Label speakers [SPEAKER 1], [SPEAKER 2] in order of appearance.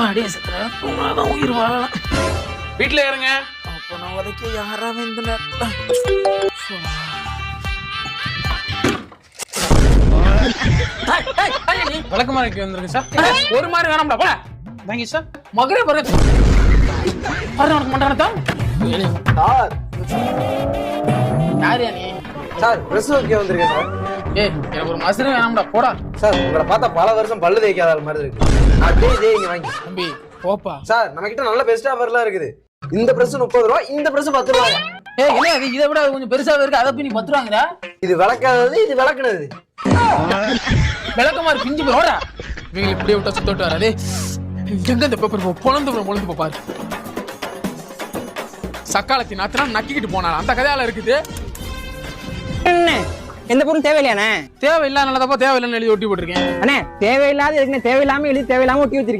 [SPEAKER 1] அடியே சத்திரம் தூங்கினாதான் உயிர் வாழலாம்.
[SPEAKER 2] வீட்டுல இருங்க.
[SPEAKER 1] அப்போ நான் உதைக்க யாராவது இந்த நேரத்தில்
[SPEAKER 2] விளக்குமாரிக்கு வந்துருங்க சார். ஒரு மாதிரி வேணாம்டா போல. Thank you sir. மகரே பாருங்க உனக்கு மண்டானதா
[SPEAKER 3] சார்
[SPEAKER 2] யாரியா நீ?
[SPEAKER 3] சார் பிரஸ் ஓகே வந்திருக்கேன் சார்.
[SPEAKER 2] ஏய் எனக்கு ஒரு மசரே வேணாம்டா போடா.
[SPEAKER 3] சார் உங்களை பார்த்தா பல வருஷம் பல்லு தேய்க்காத ஆள் மாதிரி இருக்கு. அப்படியே இங்க வாங்கி
[SPEAKER 2] தம்பி போப்பா.
[SPEAKER 3] சார் நம்ம கிட்ட நல்ல பெஸ்ட் ஆஃபர்லாம் இருக்குது. இந்த பிரஸ் 30 ரூபா, இந்த பிரஸ் 10 ரூபா.
[SPEAKER 2] ஏய் என்ன அது இதை விட கொஞ்சம் பெருசாவே இருக்கு. அதை போய் நீ 10 ரூபாங்கடா.
[SPEAKER 3] இது விளக்காதது, இது விளக்குனது.
[SPEAKER 2] விளக்கமாரி பிஞ்சு போடா. இவங்க இப்படியே விட்டா சுத்தோட்டு வராதே. எங்க இந்த பேப்பர் பொழந்து பாரு. சக்காலத்தி நாத்தினா நக்கிக்கிட்டு போனால அந்த கதையால இருக்குது.
[SPEAKER 4] எந்த பொருளும் தேவையில்லையாண்ணே?
[SPEAKER 2] தேவையில்லாதப்பா தேவையில்லைன்னு எழுதி ஒட்டி போட்டிருக்கேன்.
[SPEAKER 4] அண்ணே தேவையில்லாத இருக்குண்ணே. தேவையில்லாம எழுதி தேவையில்லாம ஒட்டி வச்சிருக்கீங்க.